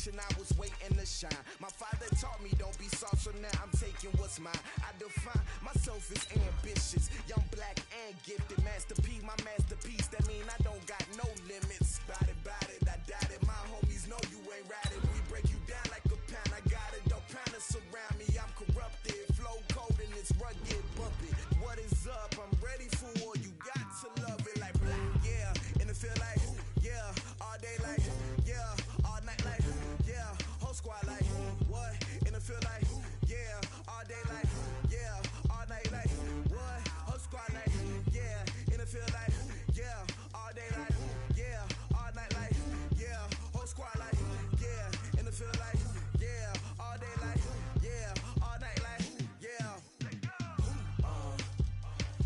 generation, I was waiting to shine. My father taught me don't be soft, so now I'm taking what's mine. I define myself as ambitious, young, black, and gifted. Master P, my masterpiece, that mean I don't got no limits. Bout it, I doubt it. My homies know you ain't ratted. We break you down like a pound. I got it, don't pound to surround me. I'm corrupted, flow cold and it's rugged, bumpy. What is up? I'm ready for war. You got to love it like black, yeah. And it feel like, yeah. All day like, yeah. All night like, yeah. Whole squad like, what? And it feel like, yeah. All day like, yeah. All night like, what? Whole squad like, yeah. And it feel like, yeah. All day like, yeah. All night like, yeah. Whole squad like, yeah. And it feel like, yeah. All day like, yeah. All night like, yeah.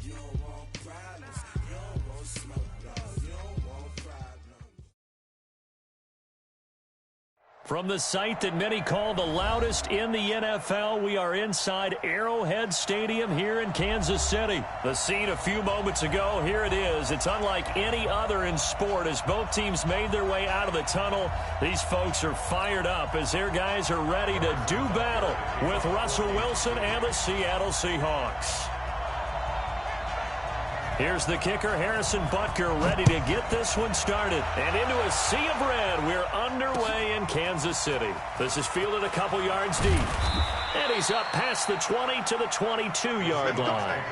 You don't want problems. You don't want smoke, dog. You don't want problems. From the site that many call the loudest in the NFL, we are inside Arrowhead Stadium here in Kansas City. The scene a few moments ago, here it is. It's unlike any other in sport as both teams made their way out of the tunnel. These folks are fired up as their guys are ready to do battle with Russell Wilson and the Seattle Seahawks. Here's the kicker, Harrison Butker, ready to get this one started. And into a sea of red, we're underway in Kansas City. This is fielded a couple yards deep. And he's up past the 20 to the 22-yard line.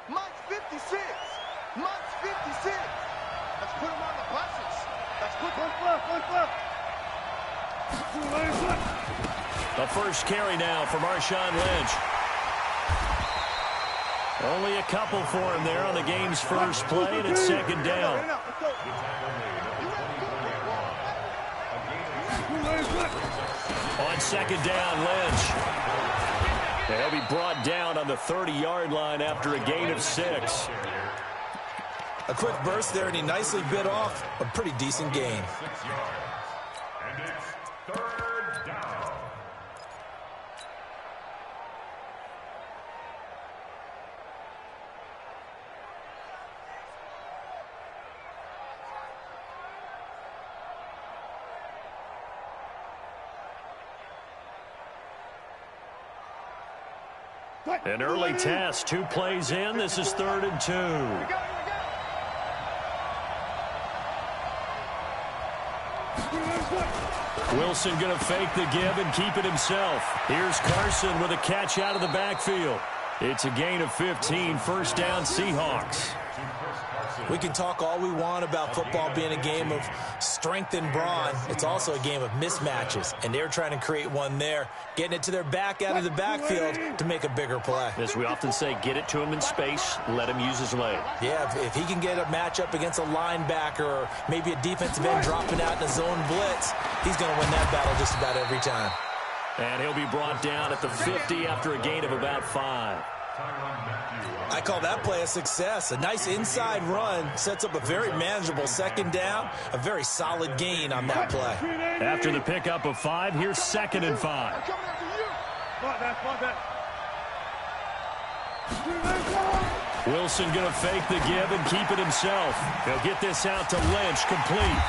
Mike's 56. Mike's 56. Let's put him on the buses. Let's put one flip. The first carry now for Marshawn Lynch. Only a couple for him there on the game's first play, and it's second down. On second down, Lynch. And he'll be brought down on the 30-yard line after a gain of 6. A quick burst there, and he nicely bit off a pretty decent gain. 6 yards. And it's third down. An early test, 2 plays in. This is 3rd and 2. Wilson going to fake the give and keep it himself. Here's Carson with a catch out of the backfield. It's a gain of 15, first down Seahawks. We can talk all we want about football being a game of strength and brawn. It's also a game of mismatches, and they're trying to create one there, getting it to their back out of the backfield to make a bigger play. As we often say, get it to him in space, let him use his leg. Yeah, if he can get a matchup against a linebacker or maybe a defensive end dropping out in a zone blitz, he's going to win that battle just about every time. And he'll be brought down at the 50 after a gain of about 5. I call that play a success. A nice inside run sets up a very manageable second down, a very solid gain on that play. After the pickup of 5, here's 2nd and 5. Wilson going to fake the give and keep it himself. He'll get this out to Lynch, complete.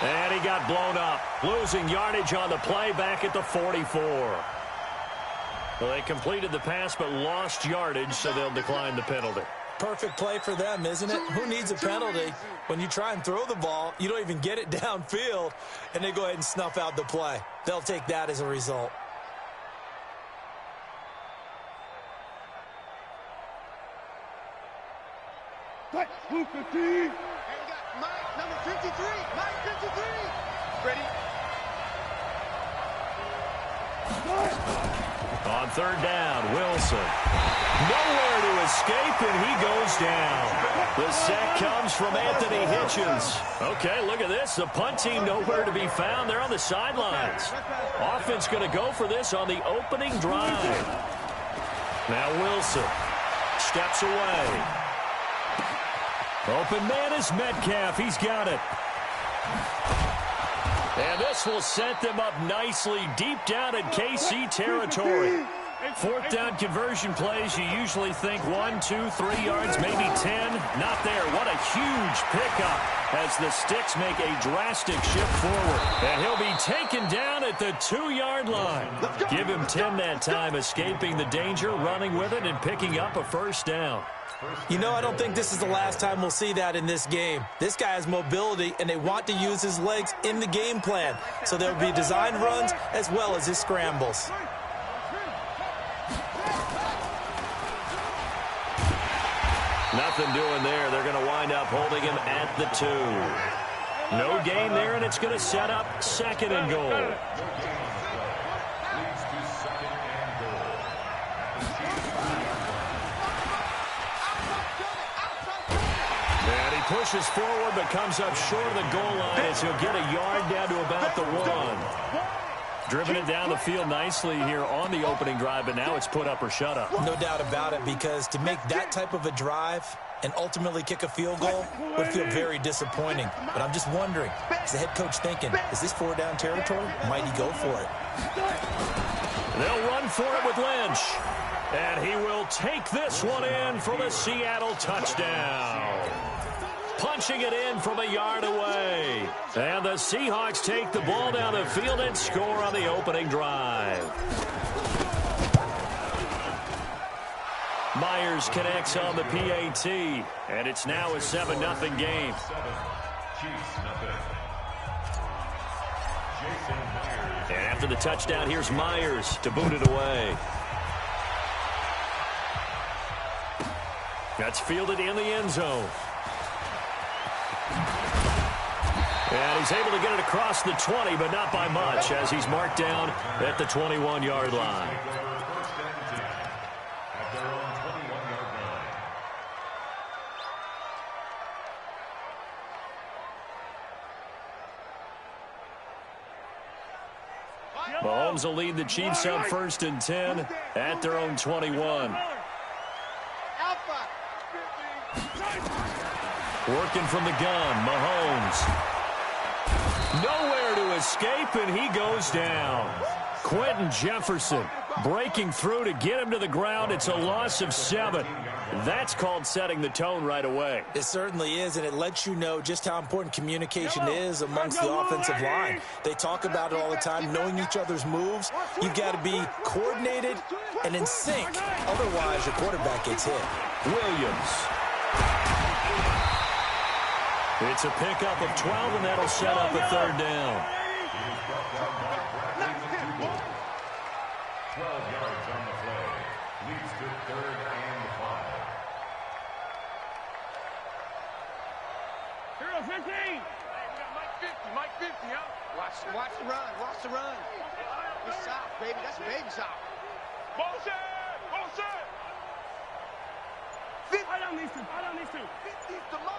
And he got blown up, losing yardage on the play back at the 44. Well, they completed the pass but lost yardage, so they'll decline the penalty. Perfect play for them, isn't it? Who needs a penalty? When you try and throw the ball, you don't even get it downfield, and they go ahead and snuff out the play. They'll take that as a result. Move 15. And we got Mike, number 53. Mike, 53. Ready? On 3rd down, Wilson. Nowhere to escape, and he goes down. The sack comes from Anthony Hitchens. Okay, look at this. The punt team nowhere to be found. They're on the sidelines. Offense going to go for this on the opening drive. Now Wilson steps away. Open man is Metcalf. He's got it. And this will set them up nicely deep down in KC territory. Fourth down conversion plays, you usually think 1, 2, 3 yards, maybe 10. Not there. What a huge pickup as the Sticks make a drastic shift forward. And he'll be taken down at the 2-yard line. Give him 10 that time, escaping the danger, running with it, and picking up a first down. You know, I don't think this is the last time we'll see that in this game. This guy has mobility, and they want to use his legs in the game plan. So there will be designed runs as well as his scrambles. Nothing doing there. They're going to wind up holding him at the 2. No gain there, and it's going to set up 2nd and goal. And he pushes forward but comes up short of the goal line as he'll get a yard down to about the 1. Driven it down the field nicely here on the opening drive, but now it's put up or shut up. No doubt about it, because to make that type of a drive and ultimately kick a field goal would feel very disappointing. But I'm just wondering, is the head coach thinking, is this 4-down territory? Might he go for it? They'll run for it with Lynch. And he will take this one in for the Seattle touchdown. Punching it in from a yard away. And the Seahawks take the ball down the field and score on the opening drive. Myers connects on the PAT. And it's now a 7-0 game. And after the touchdown, here's Myers to boot it away. That's fielded in the end zone. And he's able to get it across the 20, but not by much, as he's marked down at the 21-yard line. Mahomes will lead the Chiefs up 1st and 10 at their own 21. Working from the gun, Mahomes. Nowhere to escape, and he goes down. Quentin Jefferson breaking through to get him to the ground. It's a loss of 7. That's called setting the tone right away. It certainly is, and it lets you know just how important communication is amongst the offensive line. They talk about it all the time, knowing each other's moves. You've got to be coordinated and in sync. Otherwise, your quarterback gets hit. Williams. It's a pickup of 12, and that'll set up a 3rd down. 12 yards on the play. Leads to 3rd and 5. Hero 15. Hey, we got Mike 50, huh? Watch the run, watch the run. It's south, baby. That's baby south. Bawse! I don't need to. 50's the line.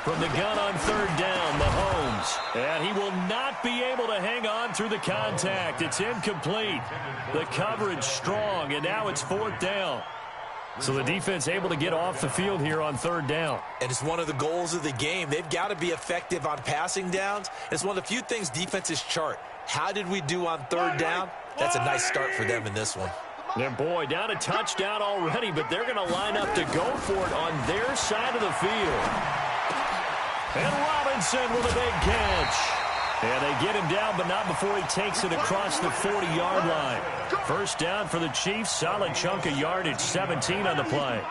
From the gun on 3rd down, Mahomes. And he will not be able to hang on through the contact. It's incomplete. The coverage strong, and now it's 4th down. So the defense able to get off the field here on 3rd down. And it's one of the goals of the game. They've got to be effective on passing downs. It's one of the few things defenses chart. How did we do on 3rd down? That's a nice start for them in this one. And boy, down a touchdown already, but they're going to line up to go for it on their side of the field. And Robinson with a big catch. And they get him down, but not before he takes it across the 40-yard line. First down for the Chiefs. Solid chunk of yardage, 17 on the play.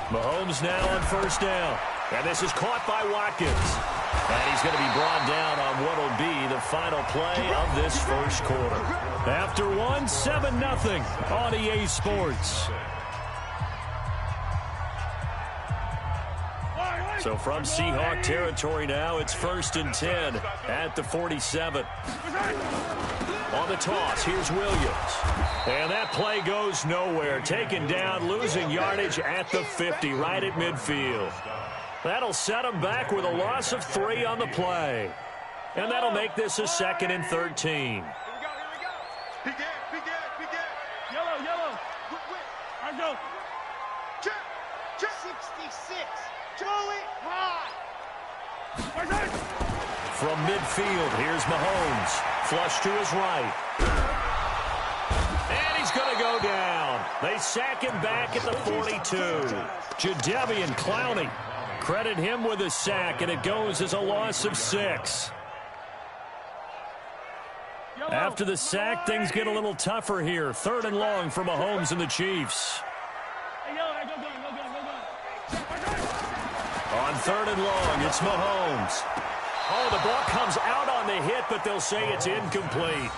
Mahomes now on 1st down. And this is caught by Watkins. And he's going to be brought down on what will be the final play of this first quarter. After 7-0 on EA Sports. So from Seahawk territory now, it's 1st and 10 at the 47. On the toss, here's Williams. And that play goes nowhere. Taken down, losing yardage at the 50, right at midfield. That'll set him back with a loss of 3 on the play. And that'll make this a 2nd and 13. Here we go. Be good. Yellow. I go. Check. 66. Throw it high. From midfield, here's Mahomes. Flush to his right. And he's going to go down. They sack him back at the 42. Jadeveon Clowney. Credit him with a sack, and it goes as a loss of 6. After the sack, things get a little tougher here. 3rd and long for Mahomes and the Chiefs. On 3rd and long, it's Mahomes. Oh, the ball comes out on the hit, but they'll say it's incomplete.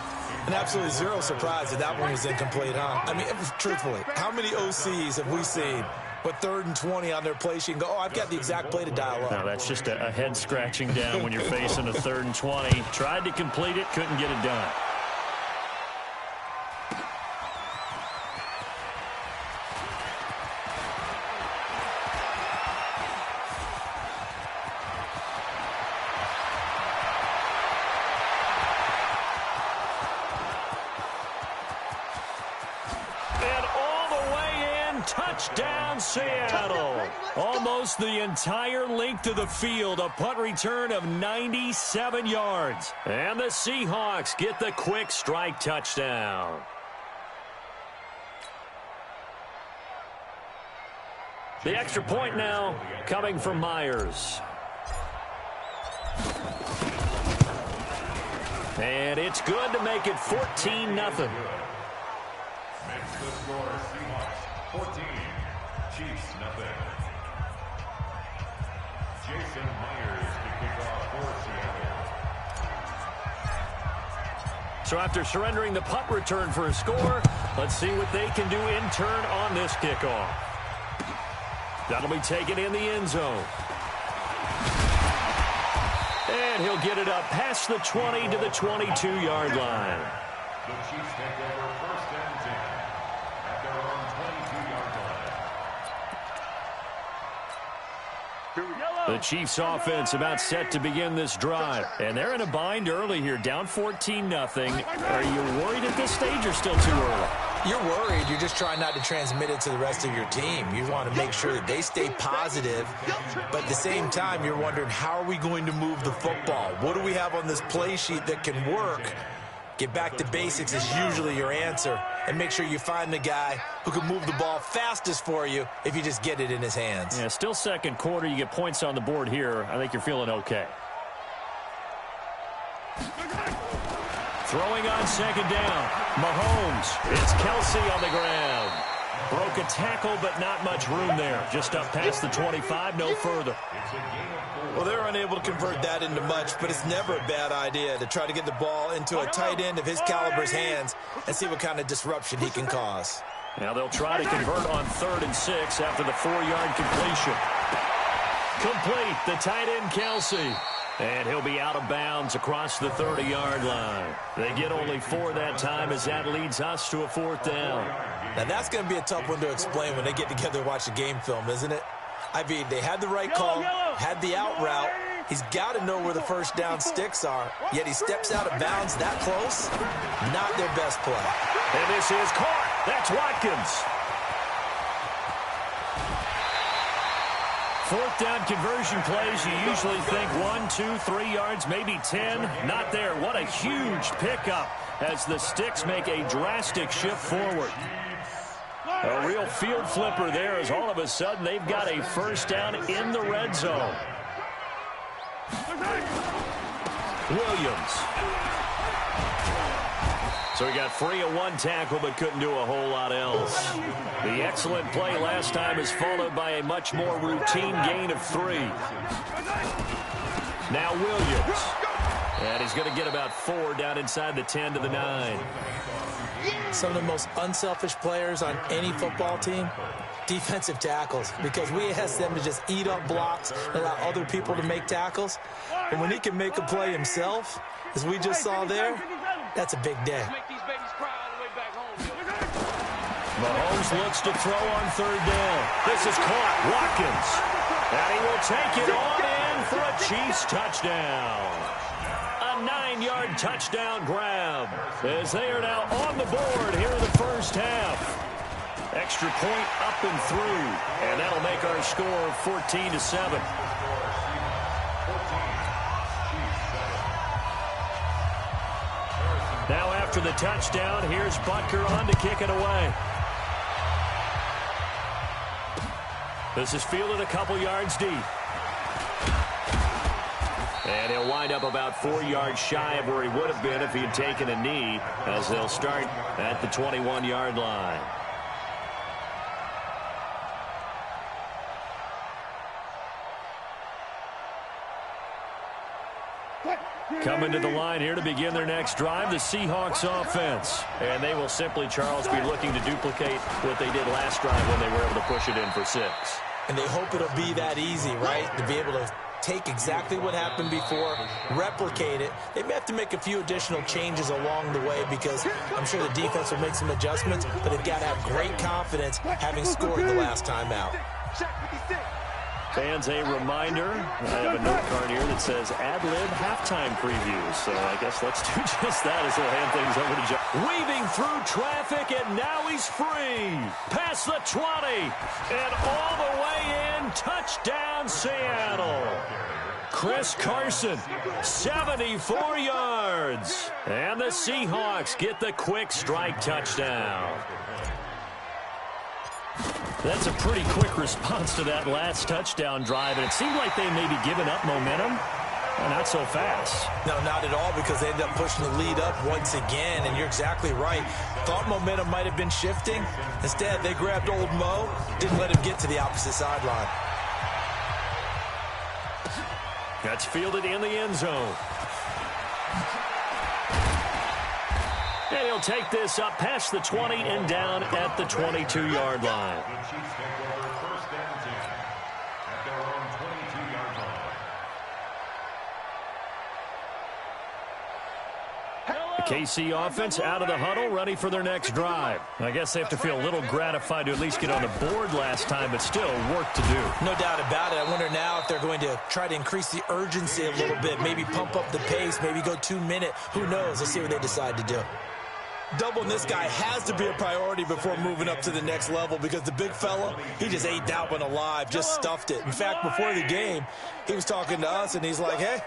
And absolutely zero surprise that one was incomplete, huh? I mean, truthfully, how many OCs have we seen with 3rd and 20 on their play sheet and go, oh, I've got the exact play to dial up? No, that's just a head scratching down when you're facing a 3rd and 20. Tried to complete it, couldn't get it done. Touchdown, Seattle. Almost the entire length of the field. A punt return of 97 yards. And the Seahawks get the quick strike touchdown. The extra point now coming from Myers. And it's good to make it 14-0. Makes the score Seahawks 14, Chiefs nothing. Jason Myers to kick off for Seattle. So after surrendering the punt return for a score, let's see what they can do in turn on this kickoff. That'll be taken in the end zone. And he'll get it up past the 20 to the 22-yard line. The Chiefs take over 1st and 10 at their own 22-yard line. The Chiefs offense about set to begin this drive. And they're in a bind early here, down 14-0. Are you worried at this stage or still too early? You're worried. You're just trying not to transmit it to the rest of your team. You want to make sure that they stay positive, but at the same time, you're wondering, how are we going to move the football? What do we have on this play sheet that can work? Get back to basics is usually your answer, and make sure you find the guy who can move the ball fastest for you if you just get it in his hands. Yeah, still second quarter. You get points on the board here. I think you're feeling okay. Throwing on second down. Mahomes. It's Kelsey on the ground. Broke a tackle, but not much room there. Just up past the 25, no further. Well, they're unable to convert that into much, but it's never a bad idea to try to get the ball into a tight end of his caliber's hands and see what kind of disruption he can cause. Now they'll try to convert on 3rd and 6 after the 4-yard completion. Complete, the tight end Kelsey. And he'll be out of bounds across the 30-yard line. They get only 4 that time as that leads us to a 4th down. Now that's going to be a tough one to explain when they get together and watch the game film, isn't it? I mean, they had the right call, had the out route. He's got to know where the first down sticks are, yet he steps out of bounds that close. Not their best play. And this is caught. That's Watkins. 4th down conversion plays, you usually think 1, 2, 3 yards, maybe 10. Not there. What a huge pickup as the Sticks make a drastic shift forward. A real field flipper there as all of a sudden they've got a first down in the red zone. Williams. So he got free of 1 tackle but couldn't do a whole lot else. The excellent play last time is followed by a much more routine gain of 3. Now Williams. And he's going to get about 4 down inside the 10 to the 9. Some of the most unselfish players on any football team, defensive tackles, because we ask them to just eat up blocks and allow other people to make tackles. But when he can make a play himself, as we just saw there, that's a big day. Mahomes looks to throw on 3rd down. This is caught. Watkins. And he will take it on in for a Chiefs touchdown. 9-yard touchdown grab as they are now on the board here in the first half. Extra point up and through, and that'll make our score 14-7. Now after the touchdown, here's Butker on to kick it away. This is fielded a couple yards deep. And he'll wind up about 4 yards shy of where he would have been if he had taken a knee, as they'll start at the 21-yard line. Coming to the line here to begin their next drive, the Seahawks offense. And they will simply, Charles, be looking to duplicate what they did last drive when they were able to push it in for 6. And they hope it'll be that easy, right? To be able to take exactly what happened before, replicate it. They may have to make a few additional changes along the way because I'm sure the defense will make some adjustments, but they've got to have great confidence having scored the last time out. Fans, a reminder, I have a note card here that says ad-lib halftime previews. So I guess let's do just that as we'll hand things over to John. Weaving through traffic, and now he's free. Past the 20, and all the way in. Touchdown, Seattle. Chris Carson, 74 yards. And the Seahawks get the quick strike touchdown. That's a pretty quick response to that last touchdown drive, and it seemed like they may be giving up momentum. Well, not so fast. No, not at all, because they ended up pushing the lead up once again, and you're exactly right. Thought momentum might have been shifting. Instead, they grabbed old Mo, didn't let him get to the opposite sideline. That's fielded in the end zone. And he'll take this up past the 20 and down at the 22-yard line. The Chiefs take over first and 10 at their own 22-yard line. The KC offense out of the huddle, ready for their next drive. I guess they have to feel a little gratified to at least get on the board last time, but still work to do. No doubt about it. I wonder now if they're going to try to increase the urgency a little bit, maybe pump up the pace, maybe go 2-minute. Who knows? Let's see what they decide to do. Doubling this guy has to be a priority before moving up to the next level because the big fella, he just ate that one alive, just stuffed it. In fact, before the game, he was talking to us, and he's like, hey,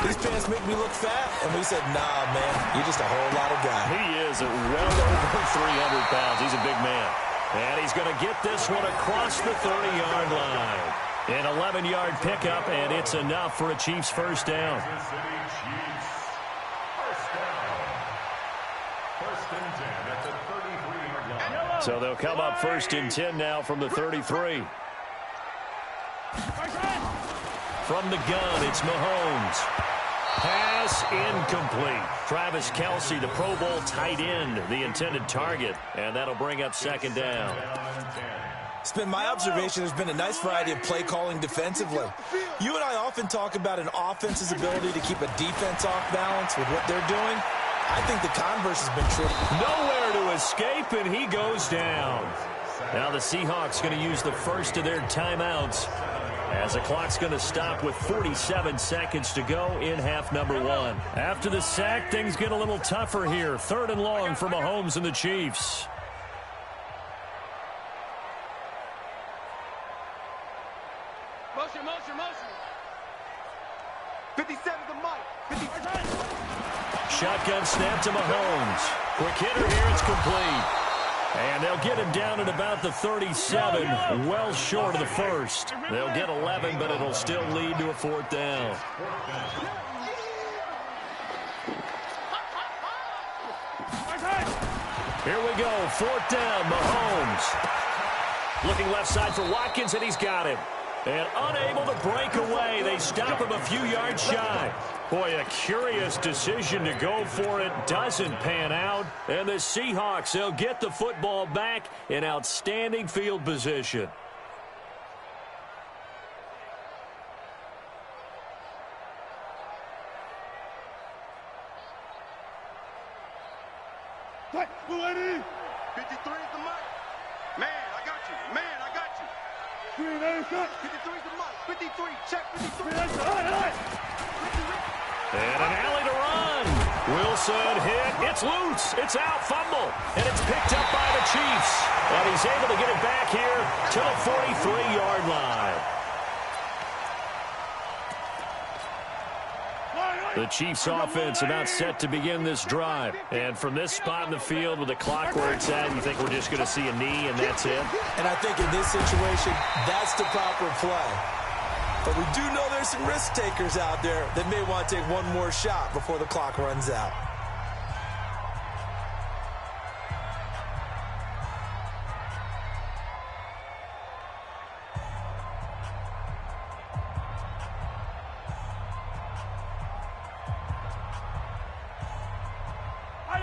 these pants make me look fat. And we said, nah, man, you're just a whole lot of guy. He is well over 300 pounds. He's a big man. And he's going to get this one across the 30-yard line. An 11-yard pickup, and it's enough for a Chiefs first down. Kansas City Chiefs. First down. First and 10 at the 33-yard line. So they'll come up first and 10 now from the 33. From the gun, it's Mahomes. Pass incomplete. Travis Kelce, the Pro Bowl tight end, the intended target. And that'll bring up second down. It's been my observation there's been a nice variety of play calling defensively. You and I often talk about an offense's ability to keep a defense off balance with what they're doing. I think the converse has been true. Nowhere to escape, and he goes down. Now the Seahawks going to use the first of their timeouts as the clock's going to stop with 47 seconds to go in half number 1. After the sack, things get a little tougher here. 3rd and long for Mahomes and the Chiefs. Motion, motion, motion. 57 to Mike. 50. Shotgun snap to Mahomes. Quick hitter here, it's complete. And they'll get him down at about the 37, well short of the first. They'll get 11, but it'll still lead to a 4th down. Here we go, 4th down, Mahomes. Looking left side for Watkins, and he's got him. And unable to break away, they stop him a few yards shy. Boy, a curious decision to go for it. Doesn't pan out. And the Seahawks, they'll get the football back in outstanding field position. What? 53 is the mark. Man, I got you. Man, I got you. 53 is the mark. 53, check 53. And an alley to run. Wilson hit. It's loose. It's out. Fumble. And it's picked up by the Chiefs. And he's able to get it back here to the 43-yard line. The Chiefs offense about set to begin this drive. And from this spot in the field with the clock where it's at, you think we're just going to see a knee and that's it? And I think in this situation, that's the proper play. But we do know there's some risk takers out there that may want to take one more shot before the clock runs out.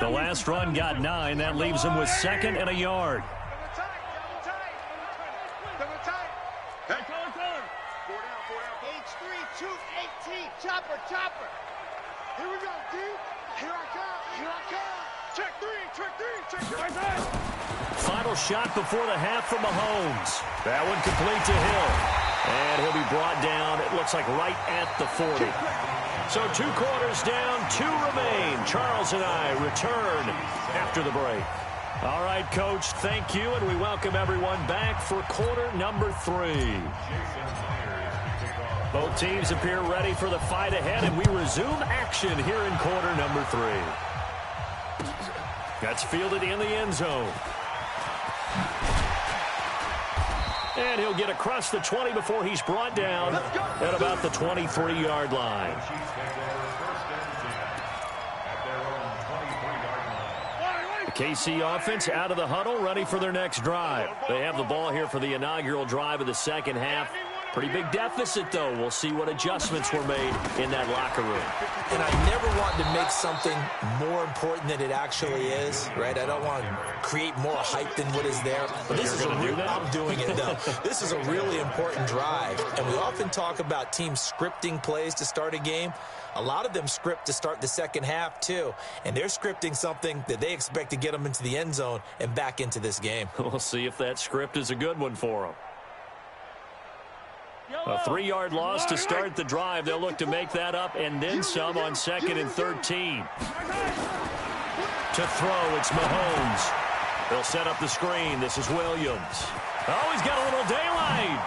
The last run got 9. That leaves him with 2nd and a yard. Chopper. Here we go, D. Here I come. Check three. Final shot before the half from Mahomes. That one complete to Hill. And he'll be brought down, it looks like right at the 40. So 2 quarters down, 2 remain. Charles and I return after the break. All right, Coach, thank you, and we welcome everyone back for quarter number 3. Both teams appear ready for the fight ahead, and we resume action here in quarter number 3. That's fielded in the end zone. And he'll get across the 20 before he's brought down at about the 23-yard line. The KC offense out of the huddle, ready for their next drive. They have the ball here for the inaugural drive of the second half. Pretty big deficit, though. We'll see what adjustments were made in that locker room. And I never want to make something more important than it actually is, right? I don't want to create more hype than what is there. But this is I'm doing it, though. This is a really important drive. And we often talk about teams scripting plays to start a game. A lot of them script to start the second half, too. And they're scripting something that they expect to get them into the end zone and back into this game. We'll see if that script is a good one for them. A 3-yard loss to start the drive. They'll look to make that up and then some on 2nd and 13. To throw, it's Mahomes. They'll set up the screen. This is Williams. Oh, he's got a little daylight.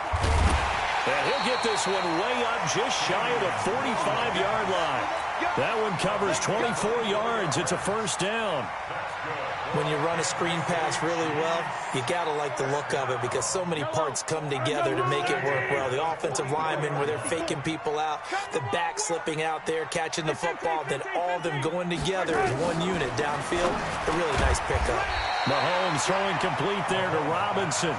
And he'll get this one way up just shy of the 45-yard line. That one covers 24 yards. It's a first down. When you run a screen pass really well, you got to like the look of it because so many parts come together to make it work well. The offensive linemen where they're faking people out, the back slipping out there, catching the football, then all of them going together as one unit downfield. A really nice pickup. Mahomes throwing complete there to Robinson.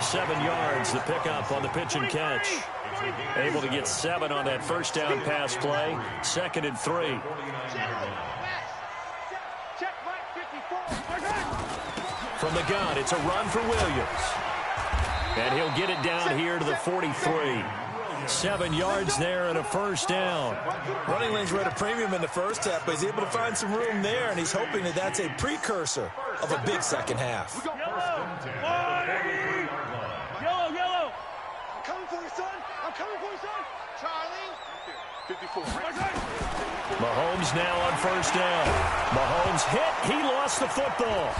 7 yards, the pickup on the pitch and catch. Able to get 7 on that first down pass play. 2nd and 3. From the gun, it's a run for Williams. And he'll get it down here to the 43. 7 yards there and a first down. Running lanes were at a premium in the first half, but he's able to find some room there, and he's hoping that that's a precursor of a big second half. Yellow. I'm coming for you, son. Charlie. 54. Mahomes now on first down. Mahomes hit. He lost the football.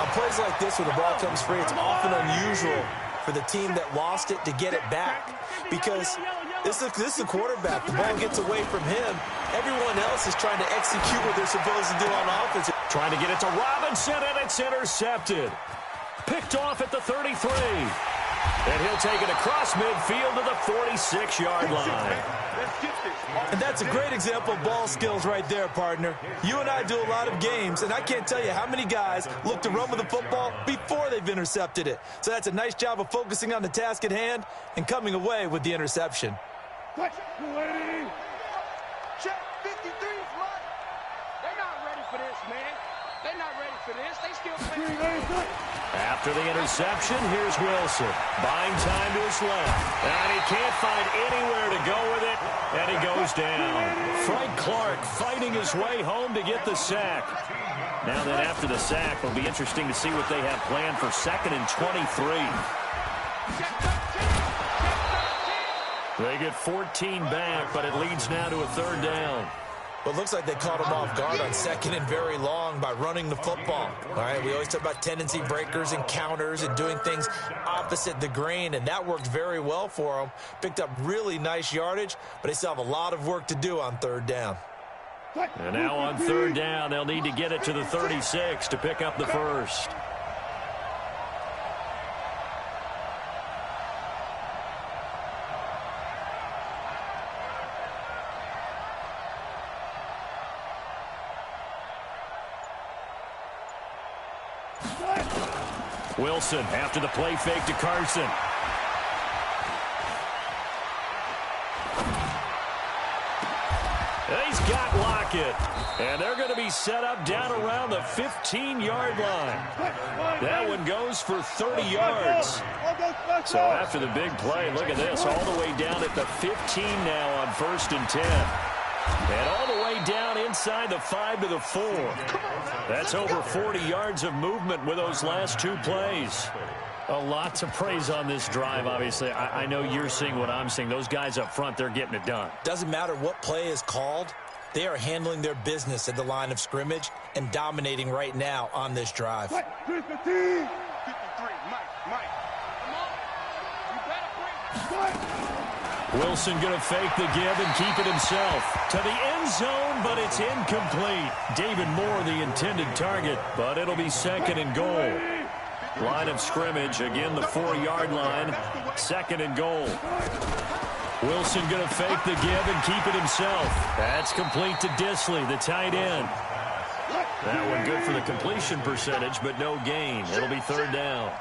On plays like this where the ball comes free, it's often unusual for the team that lost it to get it back because this is the quarterback. The ball gets away from him. Everyone else is trying to execute what they're supposed to do on offense. Trying to get it to Robinson, and it's intercepted. Picked off at the 33. And he'll take it across midfield to the 46-yard line. And that's a great example of ball skills right there, partner. You and I do a lot of games, and I can't tell you how many guys look to run with the football before they've intercepted it. So that's a nice job of focusing on the task at hand and coming away with the interception. Check 53 is mine. They're not ready for this, man. They're not ready for this. They still playing. After the interception, here's Wilson. Buying time to his left. And he can't find anywhere to go with it. And he goes down. Frank Clark fighting his way home to get the sack. Now then, after the sack, it'll be interesting to see what they have planned for 2nd and 23. They get 14 back, but it leads now to a third down. Well, it looks like they caught him off guard on second and very long by running the football. All right, we always talk about tendency breakers and counters and doing things opposite the grain, and that worked very well for them. Picked up really nice yardage, but they still have a lot of work to do on third down. And now on third down, they'll need to get it to the 36 to pick up the first. Wilson after the play fake to Carson. He's got Lockett. And they're going to be set up down around the 15-yard line. That one goes for 30 yards. So after the big play, look at this, all the way down at the 15 now on 1st and 10. And all the way down inside the 5 to the 4. That's over 40 yards of movement with those last two plays. A lot to praise on this drive, obviously. I know you're seeing what I'm seeing. Those guys up front, they're getting it done. Doesn't matter what play is called. They are handling their business at the line of scrimmage and dominating right now on this drive. 53, Mike. Wilson going to fake the give and keep it himself. To the end zone, but it's incomplete. David Moore, the intended target, but it'll be second and goal. Line of scrimmage, again the 4-yard line. Second and goal. Wilson going to fake the give and keep it himself. That's complete to Disley, the tight end. That one good for the completion percentage, but no gain. It'll be third down.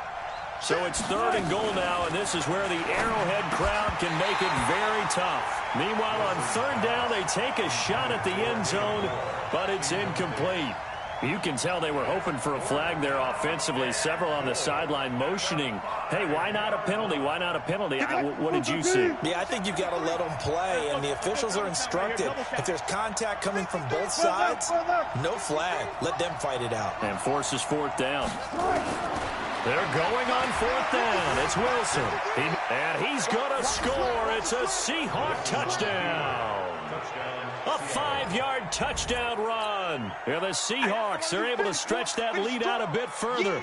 So it's third and goal now, and this is where the Arrowhead crowd can make it very tough. Meanwhile, on third down, they take a shot at the end zone, but it's incomplete. You can tell they were hoping for a flag there offensively. Several on the sideline motioning, hey, why not a penalty? Why not a penalty? What did you see? Yeah, I think you've got to let them play, and the officials are instructed. If there's contact coming from both sides, no flag. Let them fight it out. And forces fourth down. They're going on fourth down. It's Wilson. And he's going to score. It's a Seahawk touchdown. A 5-yard touchdown run. Yeah, the Seahawks are able to stretch that lead out a bit further.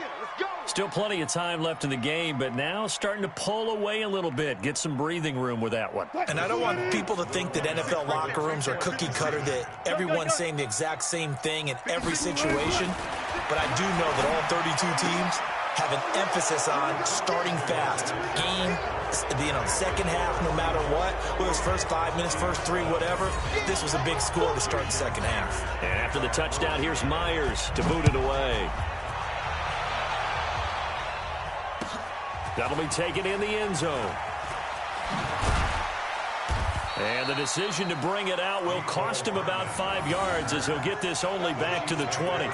Still plenty of time left in the game, but now starting to pull away a little bit. Get some breathing room with that one. And I don't want people to think that NFL locker rooms are cookie cutter, that everyone's saying the exact same thing in every situation. But I do know that all 32 teams have an emphasis on starting fast. Game, second half, no matter what. Whether it's first 5 minutes, first 3, whatever. This was a big score to start the second half. And after the touchdown, here's Myers to boot it away. That'll be taken in the end zone. And the decision to bring it out will cost him about 5 yards as he'll get this only back to the 20.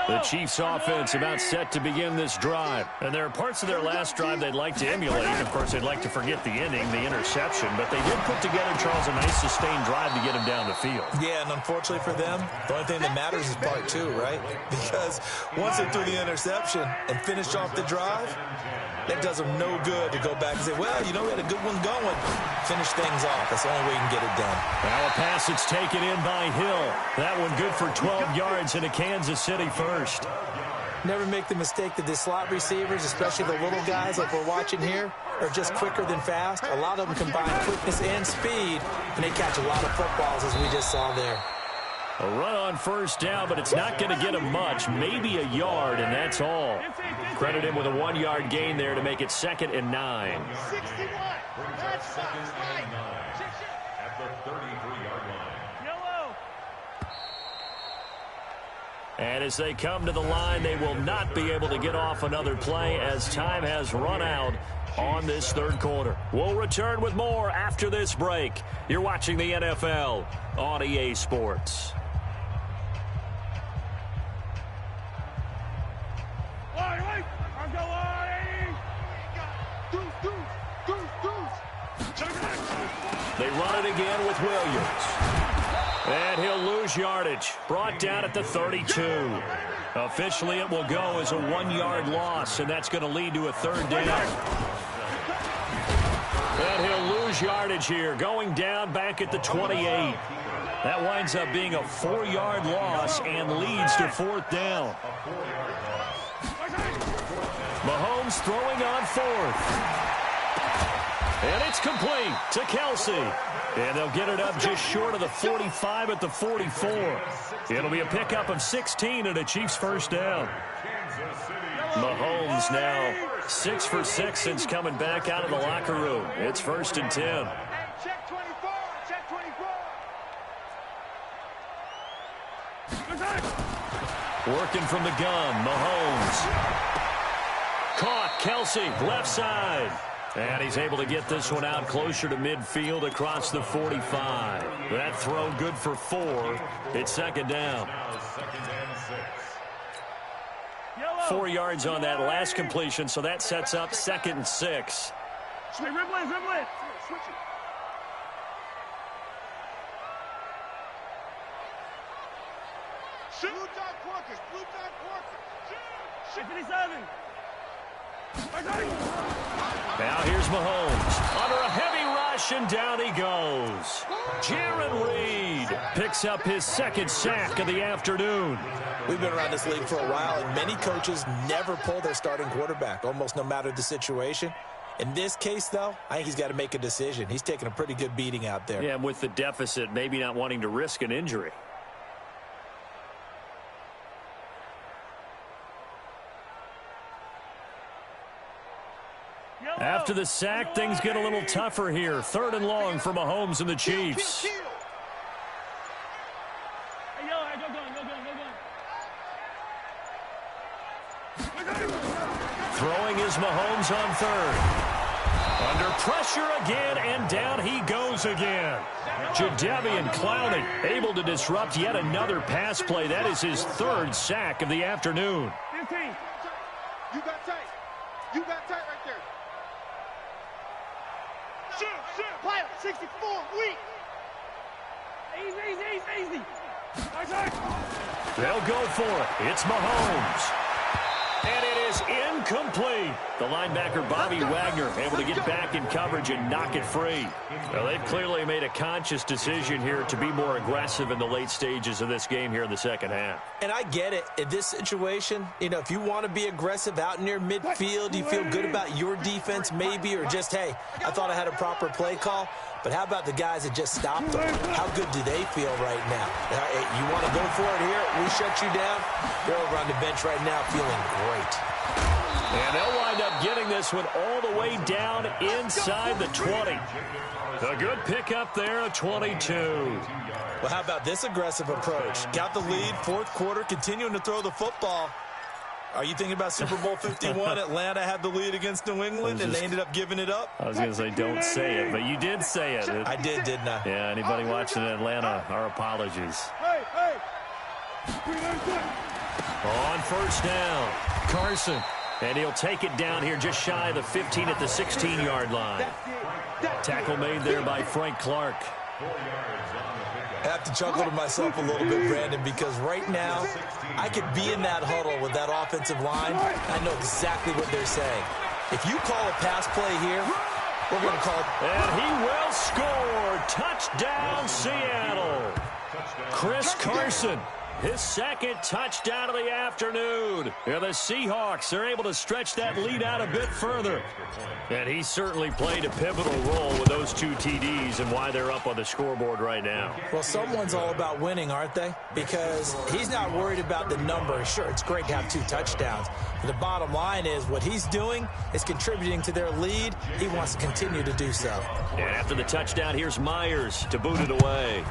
The Chiefs offense about set to begin this drive. And there are parts of their last drive they'd like to emulate. Of course, they'd like to forget the ending, the interception. But they did put together, Charles, a nice sustained drive to get him down the field. Yeah, and unfortunately for them, the only thing that matters is part 2, right? Because once they threw the interception and finished off the drive, that does them no good to go back and say, well, we had a good one going. Finish things off. That's the only way you can get it done. Now a pass that's taken in by Hill. That one good for 12 yards into Kansas City first. Never make the mistake that the slot receivers, especially the little guys like we're watching here, are just quicker than fast. A lot of them combine quickness and speed, and they catch a lot of footballs, as we just saw there. A run on first down, but it's not going to get him much. Maybe a yard, and that's all. Credit him with a 1-yard gain there to make it 2nd and 9. 61. That's second and 9 at the 33-yard line. Yellow. And as they come to the line, they will not be able to get off another play as time has run out on this third quarter. We'll return with more after this break. You're watching the NFL on EA Sports. They run it again with Williams. And he'll lose yardage. Brought down at the 32. Officially, it will go as a 1-yard loss, and that's going to lead to a 3rd down. And he'll lose yardage here, going down back at the 28. That winds up being a 4-yard loss and leads to 4th down. Mahomes throwing on 4th. And it's complete to Kelsey. And they'll get it up just short of the 45 at the 44. It'll be a pickup of 16 and a Chiefs 1st down. Mahomes now 6 for 6 since coming back out of the locker room. It's 1st and 10. Check 24. Check 24. Working from the gun, Mahomes. Caught, Kelsey, left side. And he's able to get this one out closer to midfield across the 45. That throw good for 4. It's 2nd down. 4 yards on that last completion, so that sets up 2nd and 6. Dribble it. Switch it. Blue dot Quarkers. 57. Now here's Mahomes. Under a heavy rush, and down he goes. Jaron Reed picks up his 2nd sack of the afternoon. We've been around this league for a while, and many coaches never pull their starting quarterback, almost no matter the situation. In this case, though, I think he's got to make a decision. He's taking a pretty good beating out there. Yeah, and with the deficit, maybe not wanting to risk an injury. After the sack, things get a little tougher here. 3rd and long for Mahomes and the Chiefs. Throwing is Mahomes on 3rd. Under pressure again, and down he goes again. Jadeveon Clowney able to disrupt yet another pass play. That is his 3rd sack of the afternoon. 15. You got tight. You got tight right there. Shoot. Pilot, 64, weak. Easy. They'll go for it. It's Mahomes. And it is incomplete. The linebacker, Bobby Wagner, able to get back in coverage and knock it free. Well, they've clearly made a conscious decision here to be more aggressive in the late stages of this game here in the 2nd half. And I get it. In this situation, if you want to be aggressive out near midfield, you feel good about your defense maybe, or just, hey, I thought I had a proper play call. But how about the guys that just stopped them? How good do they feel right now? Hey, you want to go for it here? We shut you down? They're over on the bench right now feeling great. And they'll wind up getting this one all the way down inside the 20. A good pickup there at 22. Well, how about this aggressive approach? Got the lead, 4th quarter, continuing to throw the football. Are you thinking about Super Bowl 51? Atlanta had the lead against New England, and they ended up giving it up? I was going to say, don't say it, but you did say it. I did, didn't I? Yeah, anybody watching Atlanta, our apologies. Hey. On 1st down, Carson. And he'll take it down here just shy of the 15 at the 16-yard line. Tackle made there by Frank Clark. I have to chuckle to myself a little bit, Brandon, because right now I could be in that huddle with that offensive line. I know exactly what they're saying. If you call a pass play here, we're going to call it. And he will score. Touchdown, Seattle. Chris Carson, his 2nd touchdown of the afternoon. And the Seahawks are able to stretch that lead out a bit further. And he certainly played a pivotal role with those 2 TDs and why they're up on the scoreboard right now. Well, someone's all about winning, aren't they? Because he's not worried about the number. Sure, it's great to have 2 touchdowns. But the bottom line is what he's doing is contributing to their lead. He wants to continue to do so. And after the touchdown, here's Myers to boot it away.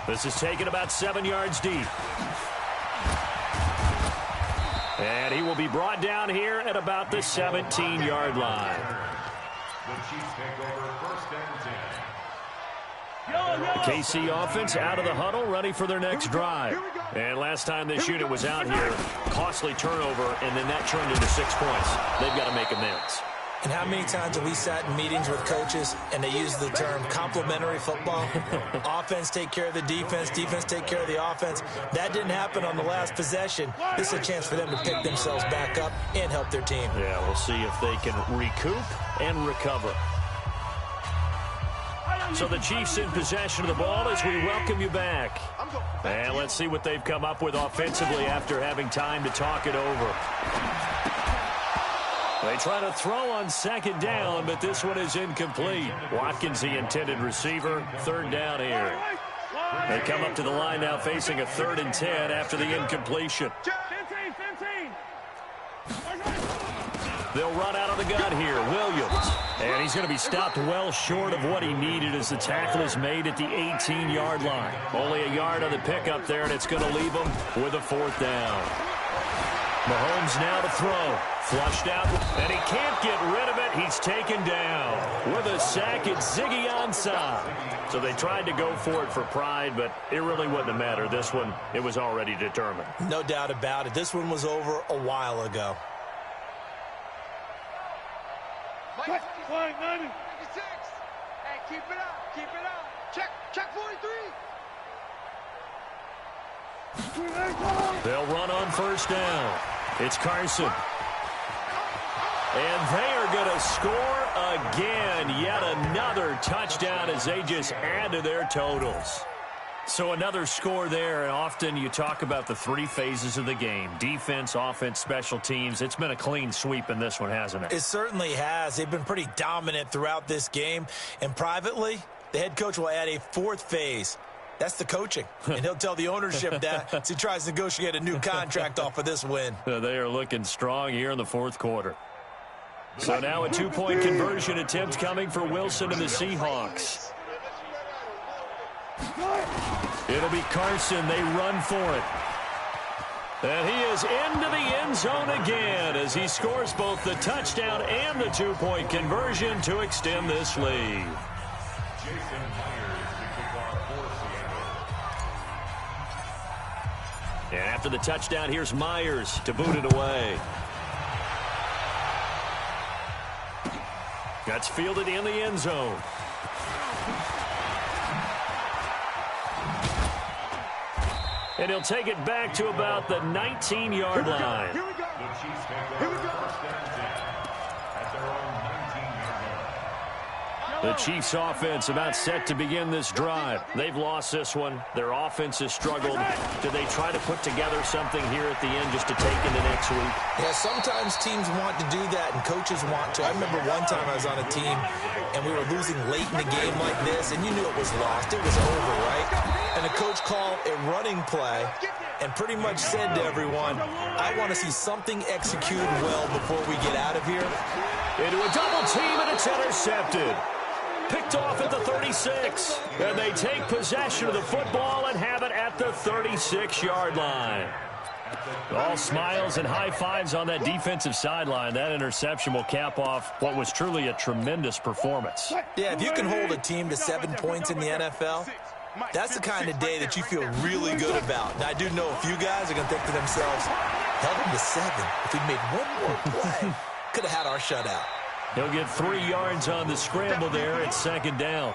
This is taken about 7 yards deep. And he will be brought down here at about the 17-yard line. The Chiefs take over 1st and 10. The KC offense out of the huddle, ready for their next drive. And last time this unit was out here, costly turnover, and then that turned into 6 points. They've got to make amends. And how many times have we sat in meetings with coaches and they use the term complementary football? Offense take care of the defense, defense take care of the offense. That didn't happen on the last possession. This is a chance for them to pick themselves back up and help their team. Yeah, we'll see if they can recoup and recover. So the Chiefs in possession of the ball as we welcome you back. And let's see what they've come up with offensively after having time to talk it over. They try to throw on second down, but this one is incomplete. Watkins, the intended receiver, third down here. They come up to the line now facing a 3rd and 10 after the incompletion. They'll run out of the gun here, Williams. And he's going to be stopped well short of what he needed as the tackle is made at the 18-yard line. Only a yard on the pickup there, and it's going to leave him with a 4th down. Mahomes now to throw. Flushed out, and he can't get rid of it. He's taken down with a sack. It's Ziggy Ansah. So they tried to go for it for pride, but it really wouldn't have mattered. This one, it was already determined. No doubt about it. This one was over a while ago. Mike, 96. Hey, keep it up, keep it up. Check 43. They'll run on 1st down. It's Carson. And they are going to score again. Yet another touchdown as they just add to their totals. So another score there, and often you talk about the 3 phases of the game. Defense, offense, special teams. It's been a clean sweep in this one, hasn't it? It certainly has. They've been pretty dominant throughout this game. And privately, the head coach will add a 4th phase. That's the coaching. And he'll tell the ownership that as he tries to negotiate a new contract off of this win. They are looking strong here in the 4th quarter. So now a 2-point conversion attempt coming for Wilson and the Seahawks. It'll be Carson. They run for it. And he is into the end zone again as he scores both the touchdown and the 2-point conversion to extend this lead. And after the touchdown, here's Myers to boot it away. That's fielded in the end zone. And he'll take it back to about the 19-yard line. Here we go. The Chiefs take over 1st and 10 at their own 19-yard line. The Chiefs offense about set to begin this drive. They've lost this one. Their offense has struggled. Do they try to put together something here at the end just to take into next week? Yeah, sometimes teams want to do that and coaches want to. I remember one time I was on a team and we were losing late in the game like this, and you knew it was lost. It was over, right? And the coach called a running play and pretty much said to everyone, I want to see something executed well before we get out of here. Into a double team, and it's intercepted. Picked off at the 36. And they take possession of the football and have it at the 36-yard line. All smiles and high fives on that defensive sideline. That interception will cap off what was truly a tremendous performance. Yeah, if you can hold a team to 7 points in the NFL, that's the kind of day that you feel really good about. Now, I do know a few guys are going to think to themselves, held him to 7. If we made one more play, could have had our shutout. He'll get 3 yards on the scramble there at 2nd down.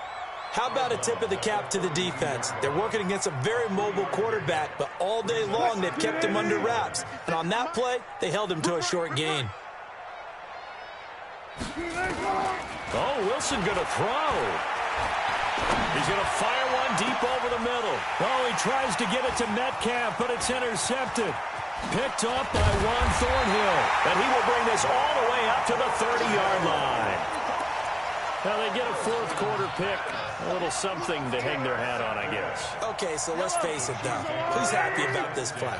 How about a tip of the cap to the defense? They're working against a very mobile quarterback, but all day long they've kept him under wraps. And on that play, they held him to a short gain. Oh, Wilson going to throw. He's going to fire one deep over the middle. Oh, he tries to get it to Metcalf, but it's intercepted. Picked up by Juan Thornhill. And he will bring this all the way up to the 30-yard line. Now they get a 4th quarter pick. A little something to hang their hat on, I guess. Okay, so let's face it, though. Who's happy about this play?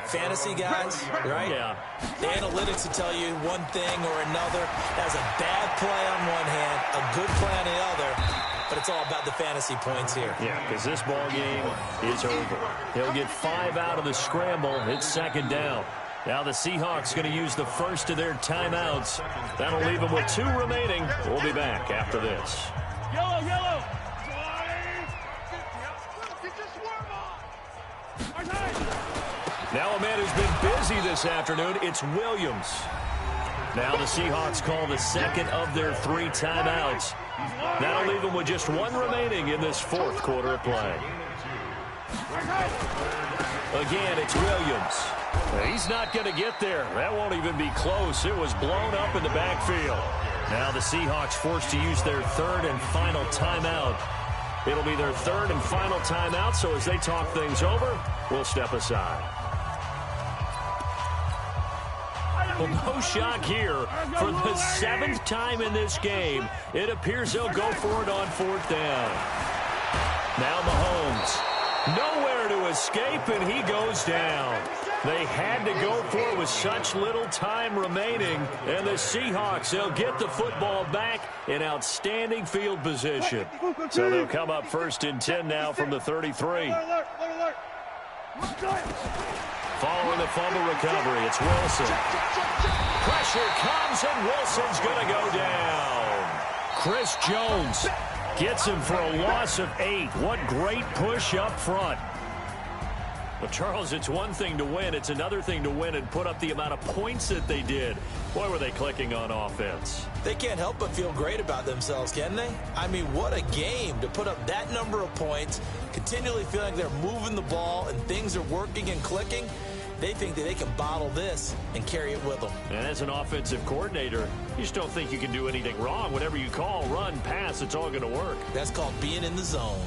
Fantasy guys, right? Yeah. The analytics will tell you one thing or another. That's a bad play on one hand, a good play on the other, but it's all about the fantasy points here. Yeah, because this ball game is over. He'll get 5 out of the scramble. It's 2nd down. Now the Seahawks going to use the first of their timeouts. That'll leave them with 2 remaining. We'll be back after this. Yellow, yellow. Now a man who's been busy this afternoon, it's Williams. Now the Seahawks call the second of their 3 timeouts. That'll leave them with just 1 remaining in this 4th quarter of play. Again, it's Williams. He's not going to get there. That won't even be close. It was blown up in the backfield. Now the Seahawks forced to use their 3rd and final timeout. It'll be their 3rd and final timeout, so as they talk things over, we'll step aside. Well, no shock here. For the 7th time in this game, it appears they'll go for it on 4th down. Now Mahomes. Nowhere to escape, and he goes down. They had to go for it with such little time remaining, and the Seahawks, they'll get the football back in outstanding field position. So they'll come up 1st and 10 now from the 33. Following the fumble recovery, it's Wilson. Pressure comes, and Wilson's going to go down. Chris Jones gets him for a loss of 8. What great push up front. But, Charles, it's one thing to win. It's another thing to win and put up the amount of points that they did. Boy, were they clicking on offense. They can't help but feel great about themselves, can they? I mean, what a game to put up that number of points, continually feeling they're moving the ball and things are working and clicking. They think that they can bottle this and carry it with them. And as an offensive coordinator, you just don't think you can do anything wrong. Whatever you call, run, pass, it's all going to work. That's called being in the zone.